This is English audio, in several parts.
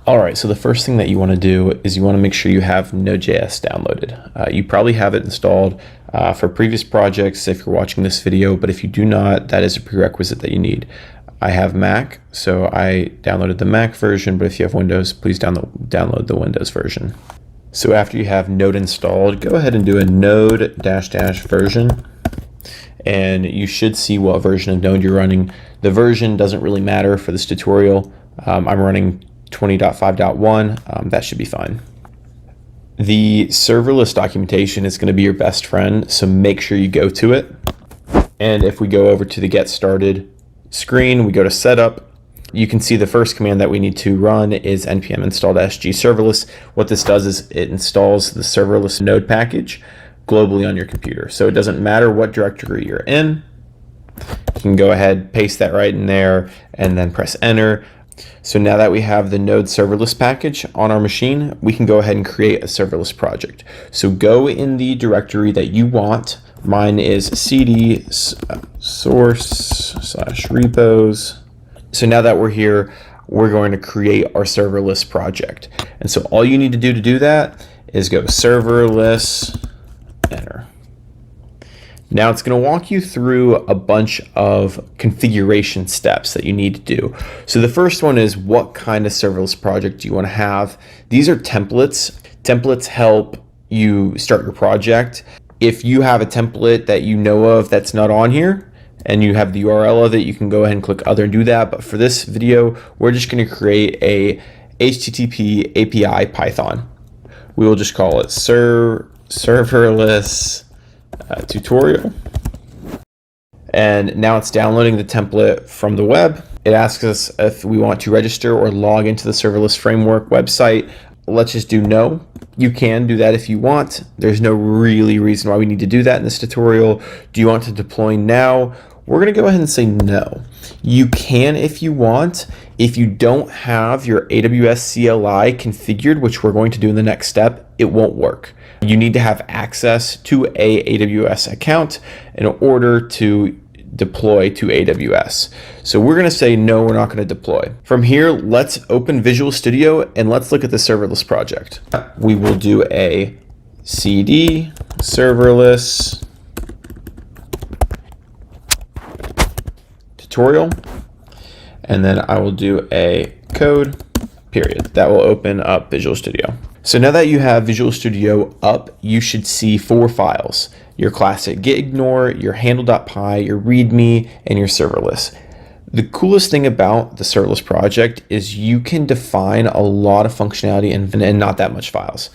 All right, so the first thing that you want to do is you want to make sure you have Node.js downloaded. You probably have it installed for previous projects if you're watching this video, but if you do not, that is a prerequisite that you need. I have Mac, so I downloaded the Mac version, but if you have Windows, please download the Windows version. So after you have Node installed, go ahead and do a node -- version, and you should see what version of Node you're running. The version doesn't really matter for this tutorial. I'm running 20.5.1, that should be fine. The serverless documentation is going to be your best friend, so make sure you go to it. And if we go over to the Get Started screen, we go to Setup, you can see the first command that we need to run is npm install -g serverless. What this does is it installs the serverless node package globally on your computer. So it doesn't matter what directory you're in. You can go ahead, paste that right in there, and then press enter. So now that we have the Node serverless package on our machine, we can go ahead and create a serverless project. So go in the directory that you want. Mine is cd source/repos. So now that we're here, we're going to create our serverless project. And so all you need to do that is go serverless, enter. Now it's going to walk you through a bunch of configuration steps that you need to do. So the first one is what kind of serverless project do you want to have? These are templates. Templates help you start your project. If you have a template that you know of that's not on here and you have the URL of it, you can go ahead and click other and do that. But for this video, we're just going to create a HTTP API Python. We will just call it serverless tutorial. And now it's downloading the template from the web. It asks us if we want to register or log into the Serverless Framework website. Let's just do no. You can do that if you want. There's no really reason why we need to do that in this tutorial. Do you want to deploy now? We're going to go ahead and say no. You can if you want. If you don't have your AWS CLI configured, which we're going to do in the next step, it won't work. You need to have access to a AWS account in order to deploy to AWS. So we're going to say no, we're not going to deploy. From here, let's open Visual Studio and let's look at the serverless project. We will do a cd serverless tutorial, and then I will do a code period. That will open up Visual Studio. So now that you have Visual Studio up, you should see 4 files: your classic gitignore, your handle.py, your readme, and your serverless. The coolest thing about the serverless project is you can define a lot of functionality and not that much files.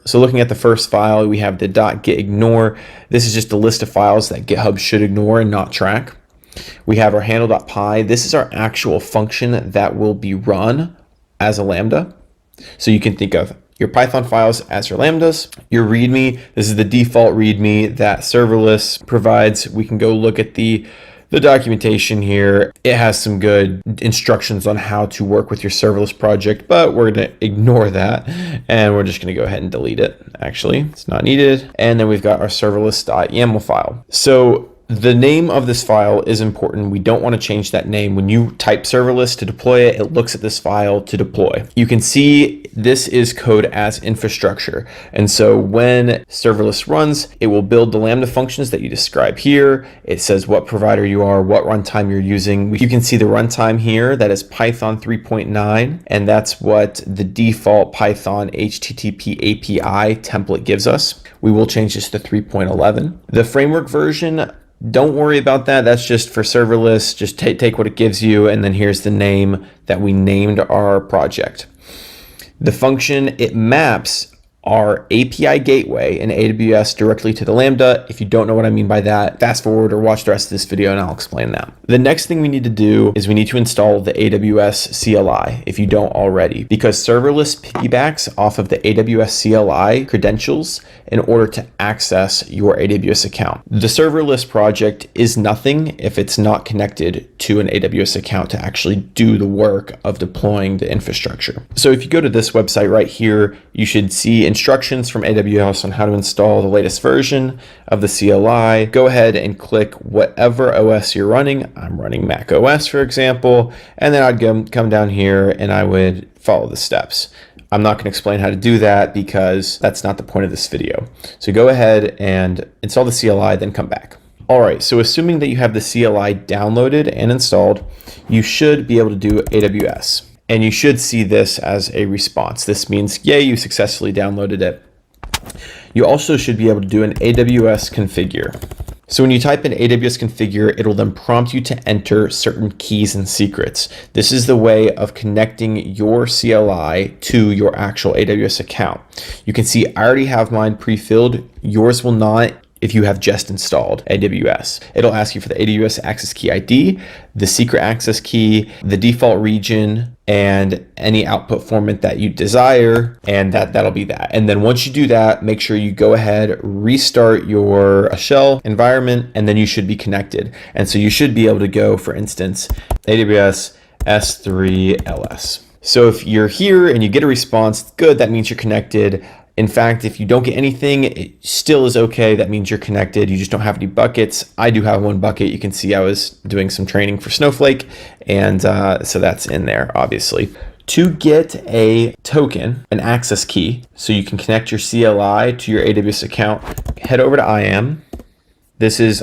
So looking at the first file, we have the .gitignore. This is just a list of files that GitHub should ignore and not track. We have our handle.py. This is our actual function that will be run as a Lambda. So you can think of your Python files as your Lambdas. Your README, this is the default README that serverless provides. We can go look at the documentation here. It has some good instructions on how to work with your serverless project, but we're going to ignore that and we're just going to go ahead and delete it. Actually, it's not needed. And then we've got our serverless.yml file. So the name of this file is important. We don't want to change that name. When you type serverless to deploy it, it looks at this file to deploy. You can see this is code as infrastructure. And so when serverless runs, it will build the Lambda functions that you describe here. It says what provider you are, what runtime you're using. You can see the runtime here. That is Python 3.9. And that's what the default Python HTTP API template gives us. We will change this to 3.11. The framework version, don't worry about that. That's just for serverless. Just take what it gives you. And then here's the name that we named our project. The function, it maps our API gateway in AWS directly to the Lambda. If you don't know what I mean by that, fast forward or watch the rest of this video and I'll explain that. The next thing we need to do is we need to install the AWS CLI if you don't already, because serverless piggybacks off of the AWS CLI credentials in order to access your AWS account. The serverless project is nothing if it's not connected to an AWS account to actually do the work of deploying the infrastructure. So if you go to this website right here, you should see instructions from AWS on how to install the latest version of the CLI. Go ahead and click whatever OS you're running. I'm running Mac OS, for example, and then I'd come down here and I would follow the steps. I'm not going to explain how to do that because that's not the point of this video. So go ahead and install the CLI, then come back. All right, so assuming that you have the CLI downloaded and installed, you should be able to do AWS. And you should see this as a response. This means, yay, you successfully downloaded it. You also should be able to do an AWS configure. So when you type in AWS configure, it'll then prompt you to enter certain keys and secrets. This is the way of connecting your CLI to your actual AWS account. You can see I already have mine pre-filled. Yours will not if you have just installed AWS. It'll ask you for the AWS access key ID, the secret access key, the default region, and any output format that you desire, and that'll be that. And then once you do that, make sure you go ahead, restart your shell environment, and then you should be connected. And so you should be able to go, for instance, AWS S3LS. So if you're here and you get a response, good, that means you're connected. In fact, if you don't get anything, it still is okay. That means you're connected. You just don't have any buckets. I do have one bucket. You can see I was doing some training for Snowflake, and so that's in there, obviously. To get a token, an access key, so you can connect your CLI to your AWS account, head over to IAM.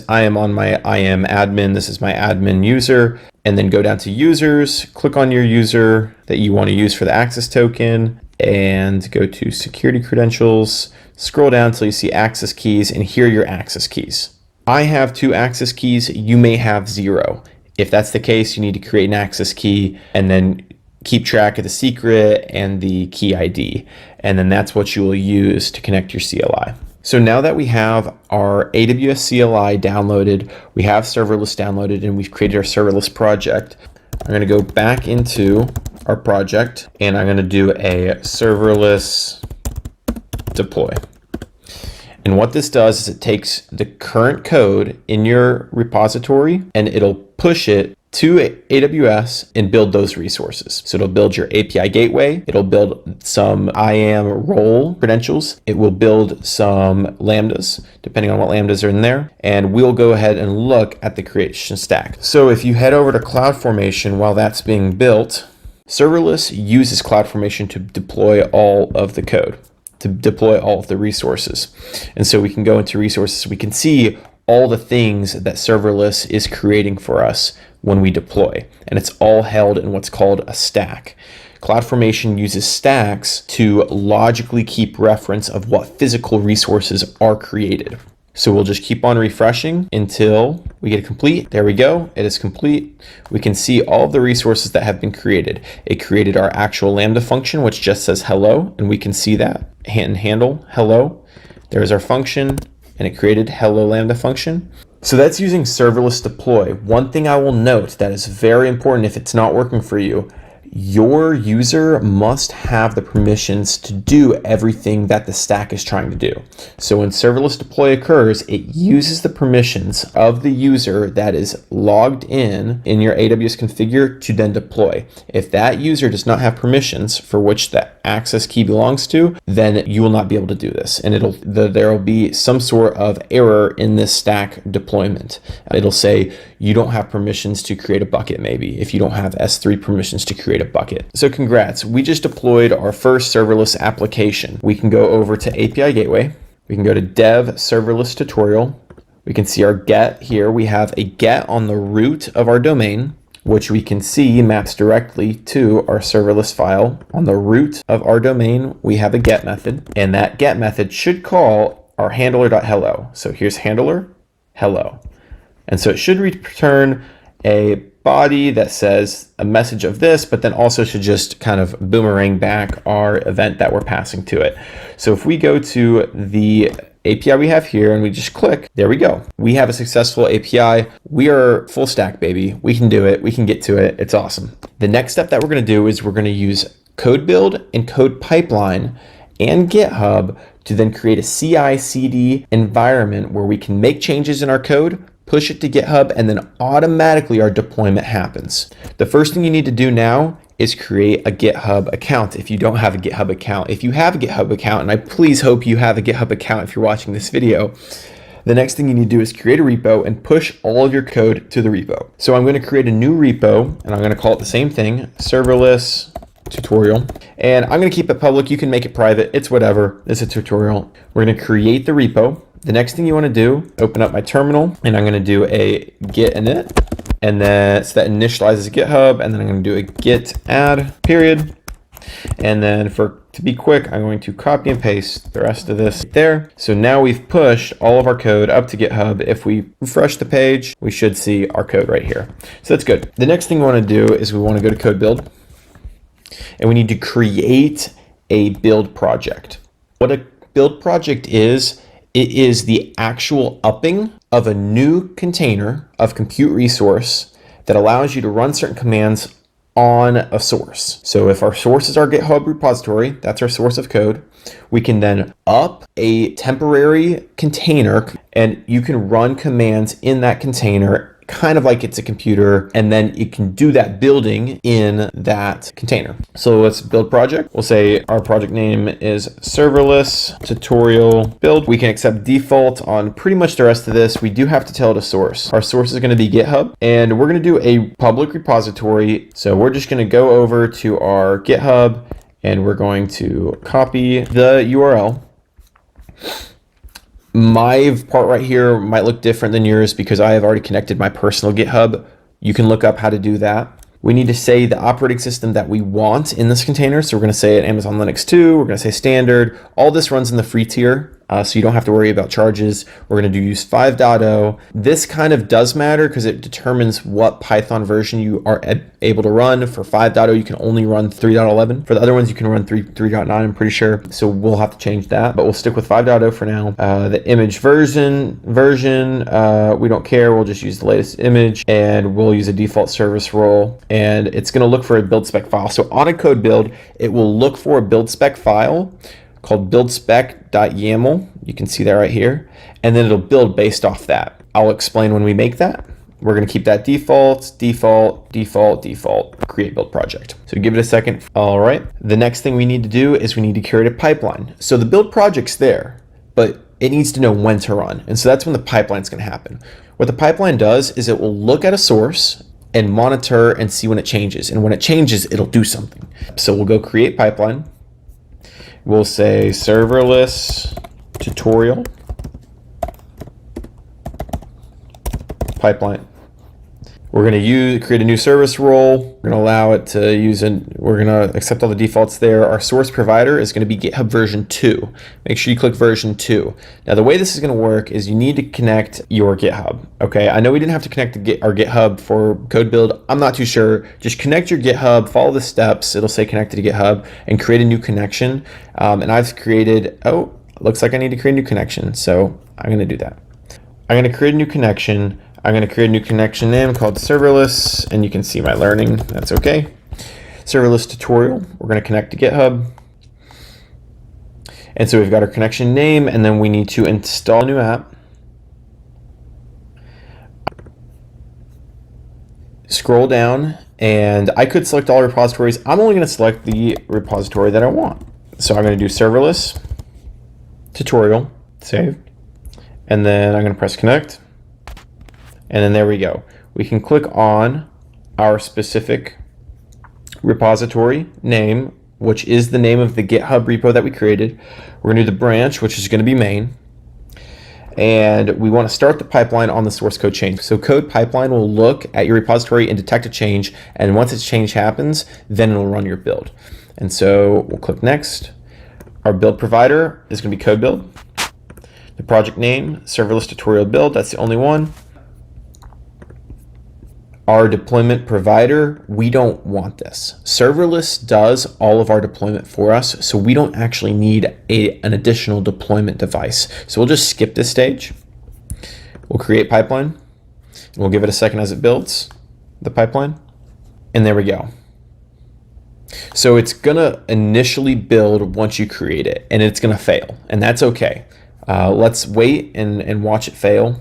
I am on my IAM admin. This is my admin user. And then go down to users, click on your user that you want to use for the access token, and go to security credentials, scroll down until you see access keys, and here are your access keys. I have 2 access keys, you may have 0. If that's the case, you need to create an access key and then keep track of the secret and the key ID. And then that's what you will use to connect your CLI. So now that we have our AWS CLI downloaded, we have serverless downloaded, and we've created our serverless project, I'm going to go back into our project and I'm going to do a serverless deploy. And what this does is it takes the current code in your repository and it'll push it to AWS and build those resources. So it'll build your API gateway. It'll build some IAM role credentials. It will build some Lambdas, depending on what Lambdas are in there. And we'll go ahead and look at the creation stack. So if you head over to CloudFormation while that's being built, Serverless uses CloudFormation to deploy all of the code, to deploy all of the resources. And so we can go into resources. We can see all the things that Serverless is creating for us when we deploy. And it's all held in what's called a stack. CloudFormation uses stacks to logically keep reference of what physical resources are created. So we'll just keep on refreshing until we get it complete. There we go. It is complete. We can see all of the resources that have been created. It created our actual Lambda function, which just says hello, and we can see that handle hello. There's our function, and it created hello Lambda function. So that's using serverless deploy. One thing I will note that is very important if it's not working for you, your user must have the permissions to do everything that the stack is trying to do. So when serverless deploy occurs, it uses the permissions of the user that is logged in your AWS configure to then deploy. If that user does not have permissions for which the access key belongs to, then you will not be able to do this. And there will be some sort of error in this stack deployment. It'll say you don't have permissions to create a bucket, maybe, if you don't have S3 permissions to create a bucket. So congrats, we just deployed our first serverless application. We can go over to API Gateway. We can go to Dev Serverless Tutorial. We can see our get here. We have a get on the root of our domain, which we can see maps directly to our serverless file. On the root of our domain, we have a get method, and that get method should call our handler.hello. So here's handler, hello. And so it should return a body that says a message of this, but then also should just kind of boomerang back our event that we're passing to it. So if we go to the API we have here and we just click, there we go. We have a successful API. We are full stack, baby. We can do it. We can get to it. It's awesome. The next step that we're going to do is we're going to use code build and code pipeline and GitHub to then create a CI/CD environment where we can make changes in our code, push it to GitHub, and then automatically our deployment happens. The first thing you need to do now is create a GitHub account if you don't have a GitHub account. If you have a GitHub account, and I please hope you have a GitHub account if you're watching this video, the next thing you need to do is create a repo and push all of your code to the repo. So I'm going to create a new repo, and I'm going to call it the same thing, serverless tutorial. And I'm going to keep it public. You can make it private. It's whatever. It's a tutorial. We're going to create the repo. The next thing you want to do, open up my terminal, and I'm going to do a git init. And then so that initializes GitHub. And then I'm going to do a git add period. And then to be quick, I'm going to copy and paste the rest of this there. So now we've pushed all of our code up to GitHub. If we refresh the page, we should see our code right here. So that's good. The next thing we want to do is we want to go to code build, and we need to create a build project. What a build project is, it is the actual upping of a new container of compute resource that allows you to run certain commands on a source. So if our source is our GitHub repository, that's our source of code, we can then up a temporary container and you can run commands in that container kind of like it's a computer, and then you can do that building in that container. So let's build project. We'll say our project name is serverless tutorial build. We can accept default on pretty much the rest of this. We do have to tell it a source. Our source is going to be GitHub, and we're going to do a public repository. So we're just going to go over to our GitHub and we're going to copy the URL. My part right here might look different than yours because I have already connected my personal GitHub. You can look up how to do that. We need to say the operating system that we want in this container. So we're going to say it Amazon Linux 2. We're going to say standard. All this runs in the free tier, so you don't have to worry about charges. We're going to use 5.0. This kind of does matter because it determines what Python version you are able to run. For 5.0, you can only run 3.11. For the other ones, you can run 3.9, I'm pretty sure. So we'll have to change that, but we'll stick with 5.0 for now. The image version, we don't care. We'll just use the latest image, and we'll use a default service role. And it's going to look for a build spec file. So on a code build, it will look for a build spec file called buildspec.yml. You can see that right here. And then it'll build based off that. I'll explain when we make that. We're going to keep that default, create build project. So give it a second. All right. The next thing we need to do is we need to create a pipeline. So the build project's there, but it needs to know when to run. And so that's when the pipeline's going to happen. What the pipeline does is it will look at a source and monitor and see when it changes. And when it changes, it'll do something. So we'll go create pipeline. We'll say serverless tutorial pipeline. We're going to create a new service role. We're going to allow it to use we're going to accept all the defaults there. Our source provider is going to be GitHub version 2. Make sure you click version 2. Now the way this is going to work is you need to connect your GitHub. Okay, I know we didn't have to connect our GitHub for code build. I'm not too sure. Just connect your GitHub, follow the steps. It'll say connected to GitHub, and create a new connection. And I've created, looks like I need to create a new connection. So I'm going to do that. I'm going to create a new connection. I'm going to create a new connection name called serverless, and you can see my learning. That's okay. Serverless tutorial. We're going to connect to GitHub. And so we've got our connection name, and then we need to install a new app. Scroll down, and I could select all repositories. I'm only going to select the repository that I want. So I'm going to do serverless tutorial, save, and then I'm going to press connect. And then there we go. We can click on our specific repository name, which is the name of the GitHub repo that we created. We're going to do the branch, which is going to be main. And we want to start the pipeline on the source code change. So code pipeline will look at your repository and detect a change. And once its change happens, then it'll run your build. And so we'll click next. Our build provider is going to be code build. The project name, serverless tutorial build, that's the only one. Our deployment provider, we don't want this. Serverless does all of our deployment for us, so we don't actually need an additional deployment device. So we'll just skip this stage. We'll create pipeline. We'll give it a second as it builds the pipeline. And there we go. So it's gonna initially build once you create it, and it's gonna fail, and that's okay. Let's wait and watch it fail.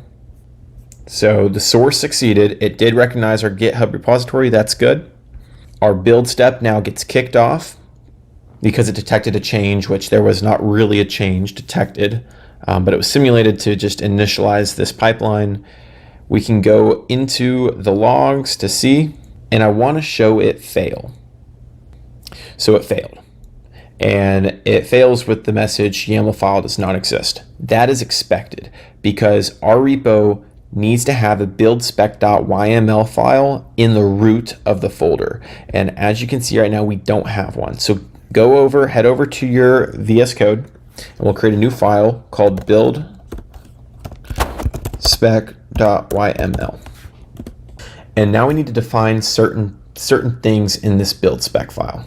So the source succeeded. It did recognize our GitHub repository. That's good. Our build step now gets kicked off because it detected a change, which there was not really a change detected, but it was simulated to just initialize this pipeline. We can go into the logs to see, and I want to show it fail. So it failed. And it fails with the message YAML file does not exist. That is expected because our repo needs to have a build-spec.yml file in the root of the folder. And as you can see right now, we don't have one. So head over to your VS Code, and we'll create a new file called build-spec.yml. And now we need to define certain things in this build spec file.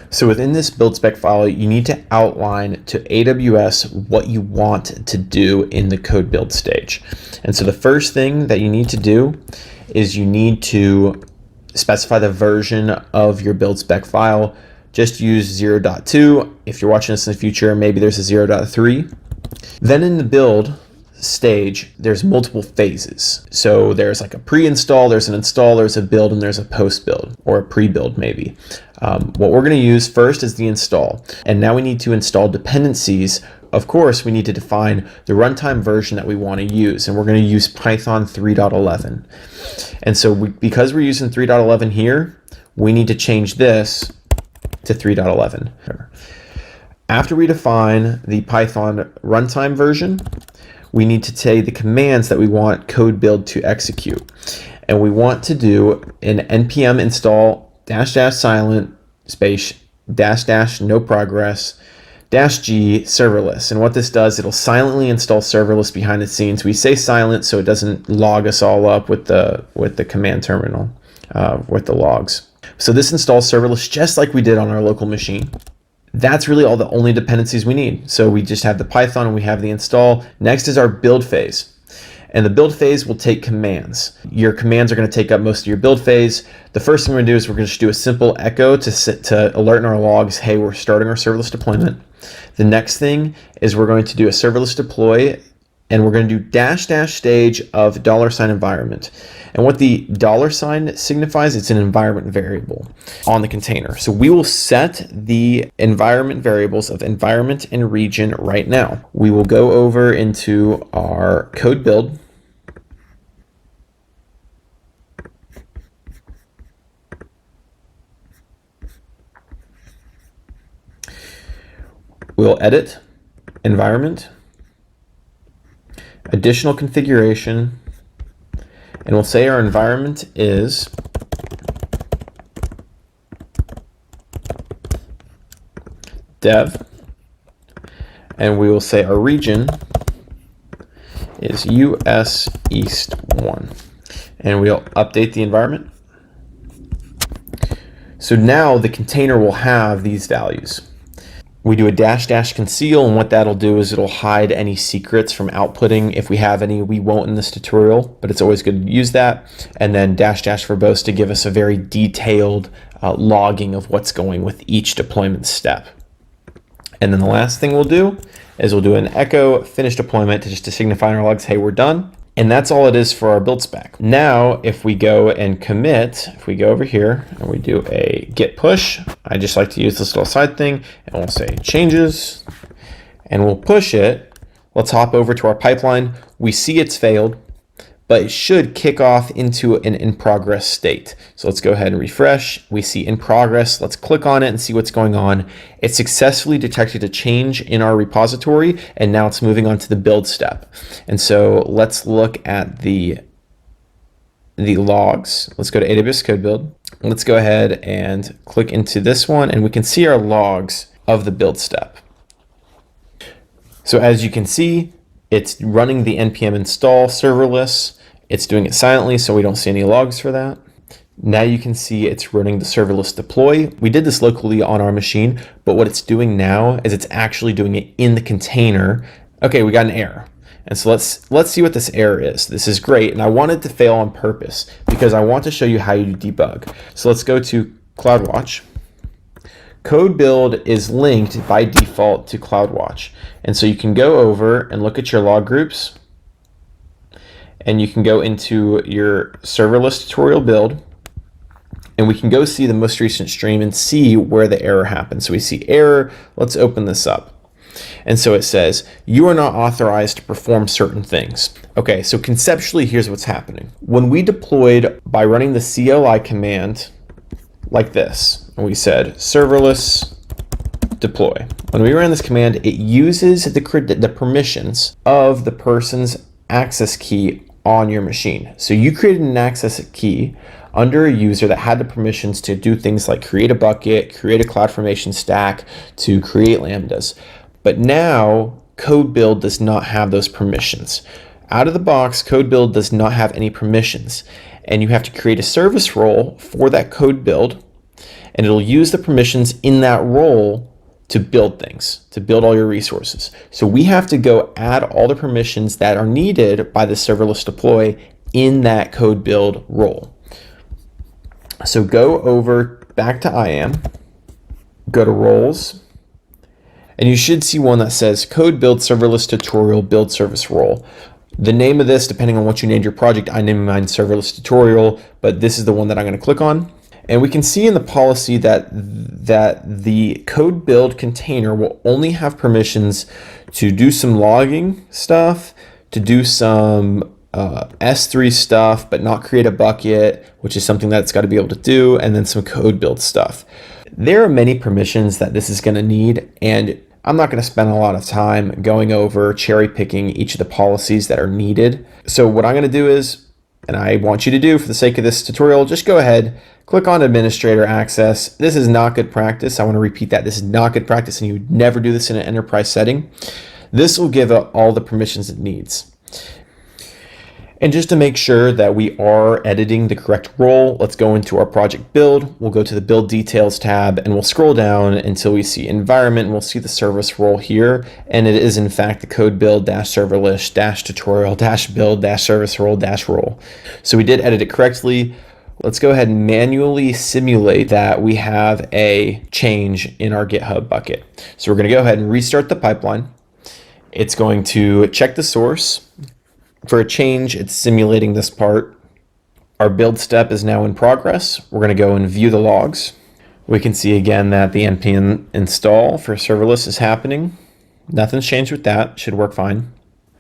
So within this build spec file, you need to outline to AWS what you want to do in the code build stage. And so the first thing that you need to do is you need to specify the version of your build spec file. Just use 0.2. If you're watching this in the future, maybe there's a 0.3. Then in the build stage, there's multiple phases. So there's like a pre-install, there's an install, there's a build, and there's a post-build or a pre-build maybe. What we're going to use first is the install. And now we need to install dependencies. Of course, we need to define the runtime version that we want to use. And we're going to use Python 3.11. And so because we're using 3.11 here, we need to change this to 3.11. After we define the Python runtime version, we need to say the commands that we want code build to execute. And we want to do an npm install --silent space --no progress -g serverless. And what this does, it'll silently install serverless behind the scenes. We say silent so it doesn't log us all up with the command terminal with the logs. So this installs serverless just like we did on our local machine. That's really all the only dependencies we need. So we just have the Python and we have the install. Next is our build phase. And the build phase will take commands. Your commands are going to take up most of your build phase. The first thing we're going to do is we're going to just do a simple echo to alert in our logs, hey, we're starting our serverless deployment. The next thing is we're going to do a serverless deploy, and we're going to do --stage of $environment. And what the $sign signifies, it's an environment variable on the container. So we will set the environment variables of environment and region right now. We will go over into our code build. We'll edit environment, additional configuration, and we'll say our environment is dev, and we will say our region is US East 1, and we'll update the environment. So now the container will have these values. We do a -- conceal, and what that'll do is it'll hide any secrets from outputting. If we have any, we won't in this tutorial, but it's always good to use that. And then -- verbose to give us a very detailed logging of what's going with each deployment step. And then the last thing we'll do is we'll do an echo finish deployment to signify in our logs, hey, we're done. And that's all it is for our build spec. Now, if we go and commit, if we go over here and we do a git push, I just like to use this little side thing, and we'll say changes, and we'll push it. Let's hop over to our pipeline. We see it's failed, but it should kick off into an in progress state. So let's go ahead and refresh. We see in progress. Let's click on it and see what's going on. It successfully detected a change in our repository, and now it's moving on to the build step. And so let's look at the logs. Let's go to AWS Code Build. Let's go ahead and click into this one, and we can see our logs of the build step. So as you can see, it's running the npm install serverless. It's doing it silently, so we don't see any logs for that. Now you can see it's running the serverless deploy. We did this locally on our machine, but what it's doing now is it's actually doing it in the container. Okay, we got an error. And so let's see what this error is. This is great, and I wanted to fail on purpose because I want to show you how you debug. So let's go to CloudWatch. Code build is linked by default to CloudWatch. And so you can go over and look at your log groups, and you can go into your serverless tutorial build, and we can go see the most recent stream and see where the error happened. So we see error. Let's open this up. And so it says, you are not authorized to perform certain things. Okay, so conceptually, here's what's happening. When we deployed by running the CLI command like this, and we said serverless deploy. When we run this command, it uses the permissions of the person's access key on your machine. So you created an access key under a user that had the permissions to do things like create a bucket, create a CloudFormation stack, to create Lambdas. But now code build does not have those permissions. Out of the box, code build does not have any permissions. And you have to create a service role for that code build, and it'll use the permissions in that role to build things, to build all your resources. So we have to go add all the permissions that are needed by the serverless deploy in that code build role. So go over back to IAM, go to roles, and you should see one that says code build serverless tutorial build service role. The name of this, depending on what you named your project, I named mine serverless tutorial, but this is the one that I'm going to click on. And we can see in the policy that the code build container will only have permissions to do some logging stuff, to do some S3 stuff, but not create a bucket, which is something that it's got to be able to do, and then some code build stuff. There are many permissions that this is going to need, and I'm not going to spend a lot of time going over cherry picking each of the policies that are needed. So what I'm going to do is, and I want you to do for the sake of this tutorial, just go ahead, click on administrator access. This is not good practice. I want to repeat that. This is not good practice, and you would never do this in an enterprise setting. This will give it all the permissions it needs. And just to make sure that we are editing the correct role, let's go into our project build. We'll go to the build details tab, and we'll scroll down until we see environment, and we'll see the service role here. And it is in fact the code build -serverless -tutorial -build -service role -role. So we did edit it correctly. Let's go ahead and manually simulate that we have a change in our GitHub bucket. So we're going to go ahead and restart the pipeline. It's going to check the source. For a change, it's simulating this part. Our build step is now in progress. We're going to go and view the logs. We can see again that the npm install for serverless is happening. Nothing's changed with that. Should work fine.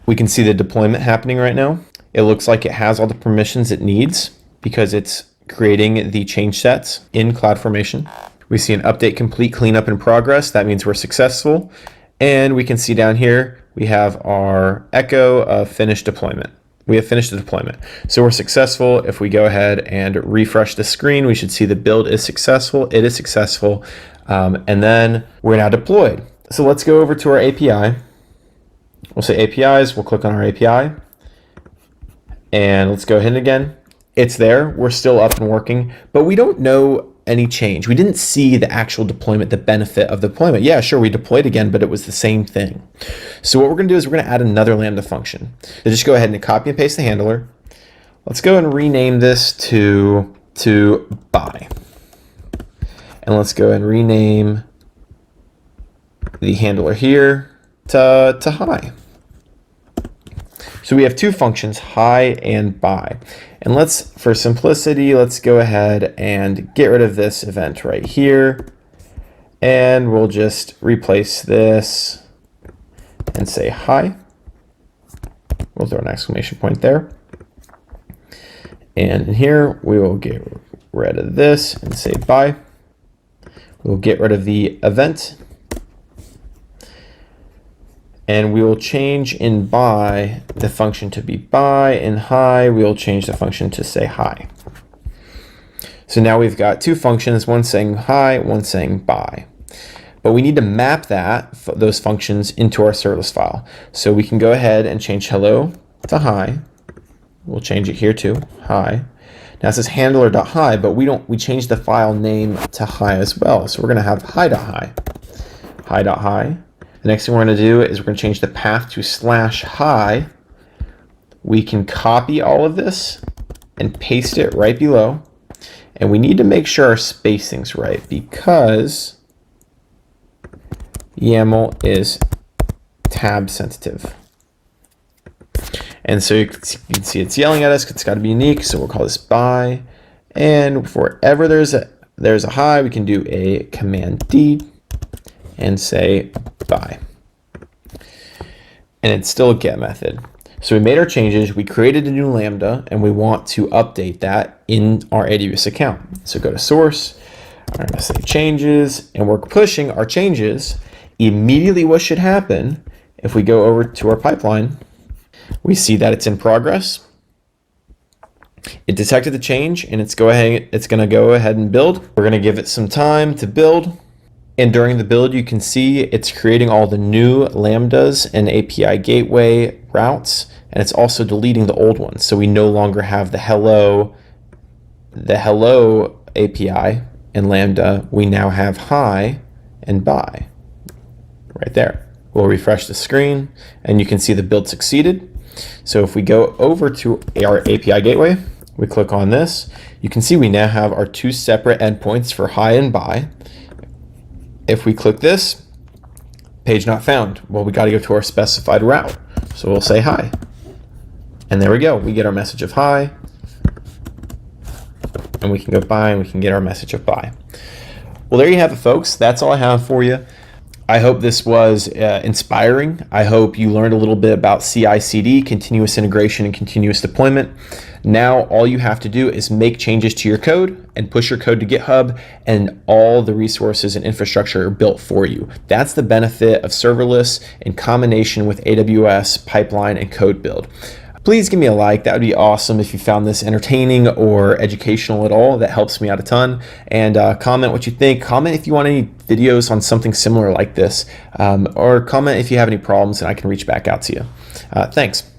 We can see the deployment happening right now. It looks like it has all the permissions it needs because it's creating the change sets in CloudFormation. We see an update complete, cleanup in progress. That means we're successful. And we can see down here, we have our echo of finished deployment. We have finished the deployment. So we're successful. If we go ahead and refresh the screen, we should see the build is successful. It is successful. And then we're now deployed. So let's go over to our API. We'll say APIs. We'll click on our API. And let's go ahead again. It's there. We're still up and working, but we don't know any change. We didn't see the actual deployment, the benefit of the deployment. Yeah, sure, we deployed again, but it was the same thing. So what we're going to do is we're going to add another Lambda function. So just go ahead and copy and paste the handler. Let's go and rename this to buy. And let's go and rename the handler here to hi. So we have two functions, hi and buy. And for simplicity, let's go ahead and get rid of this event right here. And we'll just replace this and say hi. We'll throw an exclamation point there. And in here, we will get rid of this and say bye. We'll get rid of the event. And we will change in buy the function to be buy. In hi, we will change the function to say hi. So now we've got two functions, one saying hi, one saying buy. But we need to map those functions into our serverless file. So we can go ahead and change hello to hi. We'll change it here too, hi. Now it says handler.hi, but we changed the file name to hi as well. So we're going to have hi.hi, hi.hi. The next thing we're going to do is we're going to change the path to /hi. We can copy all of this and paste it right below. And we need to make sure our spacing's right because YAML is tab sensitive. And so you can see it's yelling at us. It's got to be unique. So we'll call this buy. And wherever there's a hi, we can do a command D and say buy. And it's still a get method. So we made our changes, we created a new Lambda, and we want to update that in our AWS account. So go to source, I'm going to say changes, and we're pushing our changes. Immediately what should happen if we go over to our pipeline, we see that it's in progress. It detected the change and it's going to go ahead and build. We're going to give it some time to build. And during the build, you can see it's creating all the new Lambdas and API gateway routes, and it's also deleting the old ones. So we no longer have the hello API and Lambda. We now have hi and bye right there. We'll refresh the screen and you can see the build succeeded. So if we go over to our API gateway, we click on this, you can see we now have our two separate endpoints for hi and bye. If we click this, page not found. Well, we got to go to our specified route. So we'll say hi. And there we go. We get our message of hi. And we can go bye and we can get our message of bye. Well, there you have it, folks. That's all I have for you. I hope this was inspiring. I hope you learned a little bit about CI/CD, continuous integration and continuous deployment. Now all you have to do is make changes to your code and push your code to GitHub, and all the resources and infrastructure are built for you. That's the benefit of serverless in combination with AWS pipeline and code build. Please give me a like. That would be awesome if you found this entertaining or educational at all. That helps me out a ton. And comment what you think. Comment if you want any videos on something similar like this, or comment if you have any problems and I can reach back out to you. Thanks.